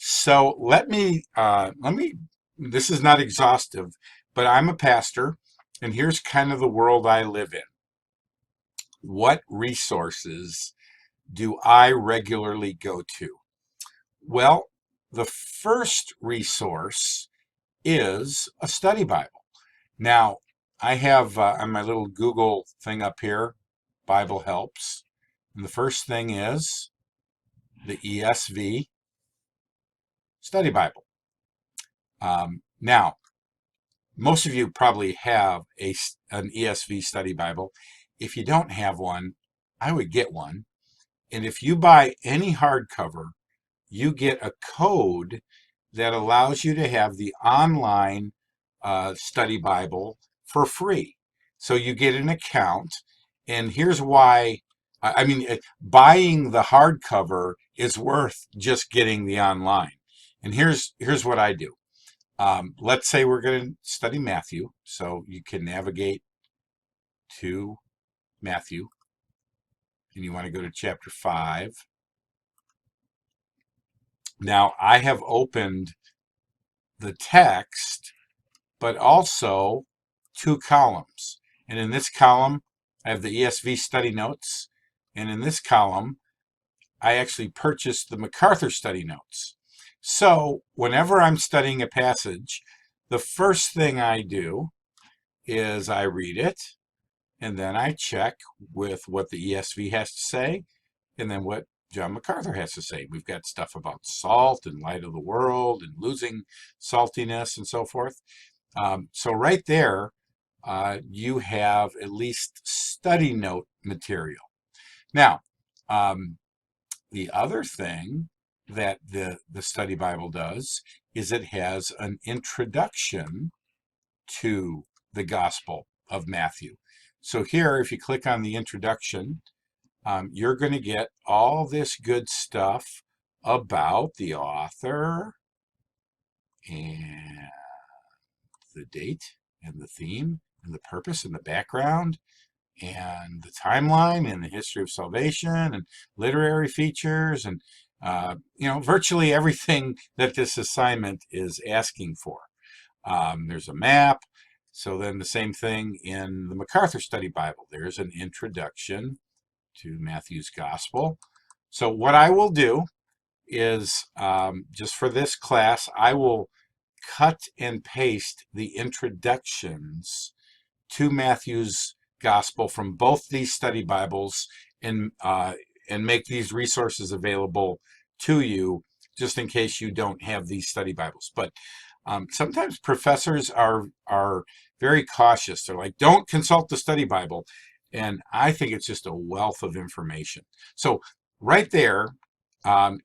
So this is not exhaustive, but I'm a pastor, and here's kind of the world I live in. What resources do I regularly go to? Well, the first resource is a study Bible. Now, I have on my little Google thing up here, Bible Helps. And the first thing is the ESV Study Bible. Now, most of you probably have an ESV Study Bible. If you don't have one, I would get one. And if you buy any hardcover, you get a code that allows you to have the online study Bible for free. So you get an account, and here's why. Buying the hardcover is worth just getting the online. And here's what I do. Let's say we're going to study Matthew, so you can navigate to Matthew, and you want to go to chapter 5. Now, I have opened the text, but also two columns. And in this column, I have the ESV study notes. And in this column, I actually purchased the MacArthur study notes. So whenever I'm studying a passage, the first thing I do is I read it, and then I check with what the ESV has to say, and then what John MacArthur has to say. We've got stuff about salt and light of the world and losing saltiness and so forth. So right there, you have at least study note material. Now, the other thing that the study Bible does is it has an introduction to the Gospel of Matthew. So here, if you click on the introduction, you're going to get all this good stuff about the author and the date and the theme and the purpose and the background and the timeline and the history of salvation and literary features and virtually everything that this assignment is asking for. There's a map. So then the same thing in the MacArthur Study Bible. There's an introduction to Matthew's Gospel. So what I will do is, just for this class, I will cut and paste the introductions to Matthew's Gospel from both these study Bibles and make these resources available to you just in case you don't have these study Bibles. But sometimes professors are very cautious. They're like, don't consult the study Bible. And I think it's just a wealth of information. So right there,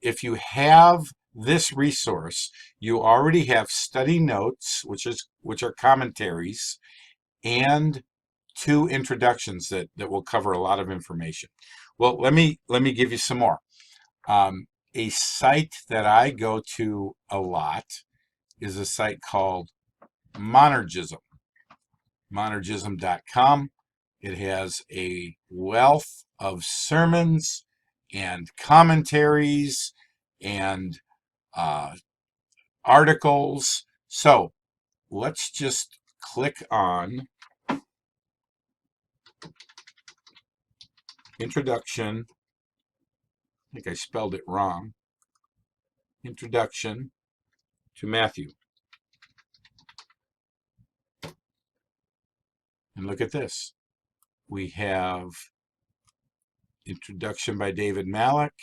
if you have this resource, you already have study notes, which are commentaries, and two introductions that will cover a lot of information. Well, let me give you some more. A site that I go to a lot is a site called Monergism, monergism.com. It has a wealth of sermons and commentaries and articles. So let's just click on introduction. I think I spelled it wrong. Introduction to Matthew. And look at this. We have introduction by David Malik,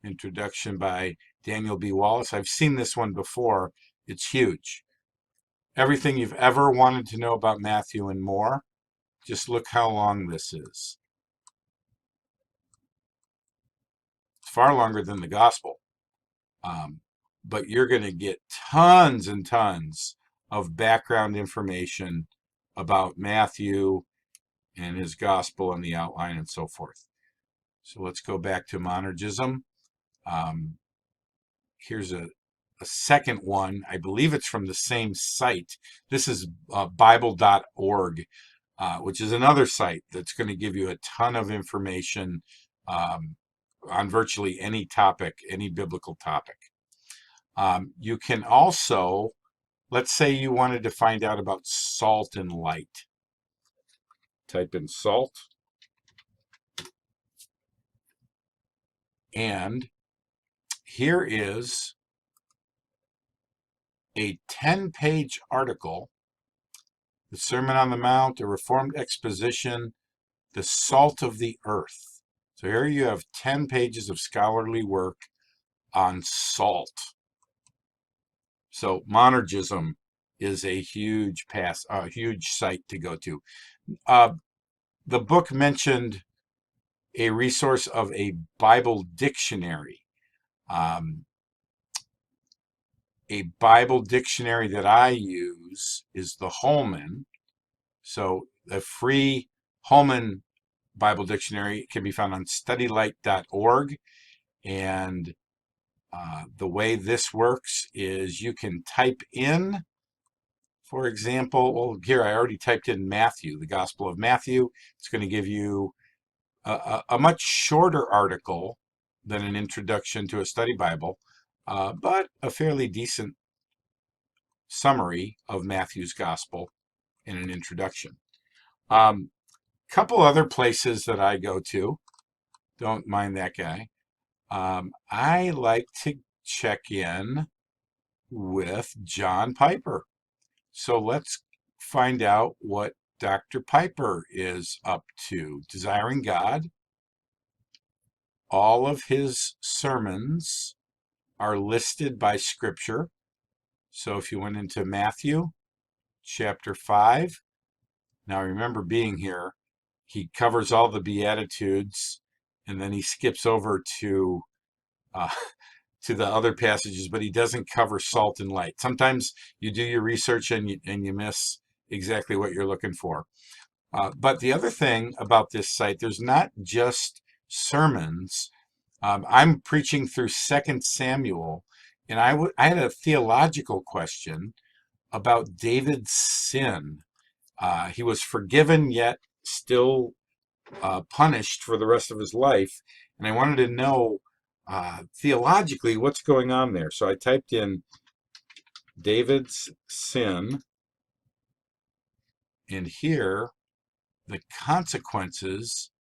introduction by Daniel B. Wallace. I've seen this one before. It's huge. Everything you've ever wanted to know about Matthew and more. Just look how long this is. It's far longer than the gospel. But you're going to get tons and tons of background information about Matthew and his gospel and the outline and so forth. So let's go back to monergism. Here's a second one. I believe it's from the same site. This is bible.org, which is another site that's going to give you a ton of information on virtually any topic, any biblical topic. You can also, let's say you wanted to find out about salt and light. Type in salt, and here is a 10-page article, The Sermon on the Mount, a Reformed Exposition, The Salt of the Earth. So here you have 10 pages of scholarly work on salt. So monergism is a huge site to go to. The book mentioned a resource of a Bible dictionary. A Bible dictionary that I use is the Holman. So the free Holman Bible dictionary can be found on studylight.org. And the way this works is you can type in, for example, well, here I already typed in Matthew, the Gospel of Matthew. It's going to give you a much shorter article than an introduction to a study Bible, but a fairly decent summary of Matthew's Gospel in an introduction. Couple other places that I go to, don't mind that guy. I like to check in with John Piper. So let's find out what Dr. Piper is up to. Desiring God. All of his sermons are listed by scripture. So if you went into Matthew chapter 5, now remember being here, he covers all the Beatitudes and then he skips over to the other passages, but he doesn't cover salt and light. Sometimes you do your research and you miss exactly what you're looking for. But the other thing about this site, there's not just sermons. I'm preaching through 2 Samuel, and I had a theological question about David's sin. He was forgiven, yet still punished for the rest of his life. And I wanted to know theologically what's going on there. So I typed in David's sin, and here the consequences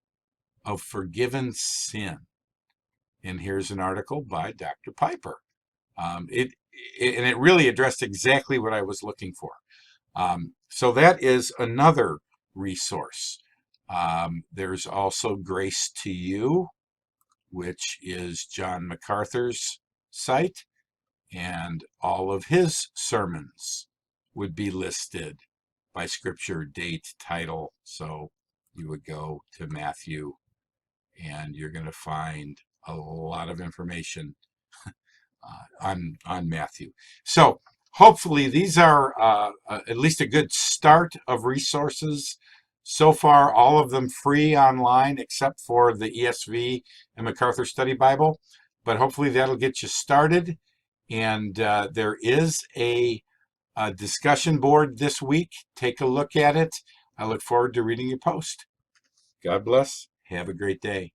of forgiven sin. And here's an article by Dr. Piper. It really addressed exactly what I was looking for. So that is another resource. There's also Grace to You, which is John MacArthur's site, and all of his sermons would be listed by scripture, date, title. So you would go to Matthew and you're going to find a lot of information on Matthew. So hopefully these are at least a good start of resources. So far, all of them free online except for the ESV and MacArthur Study Bible. But hopefully that'll get you started. And there is a discussion board this week. Take a look at it. I look forward to reading your post. God bless. Have a great day.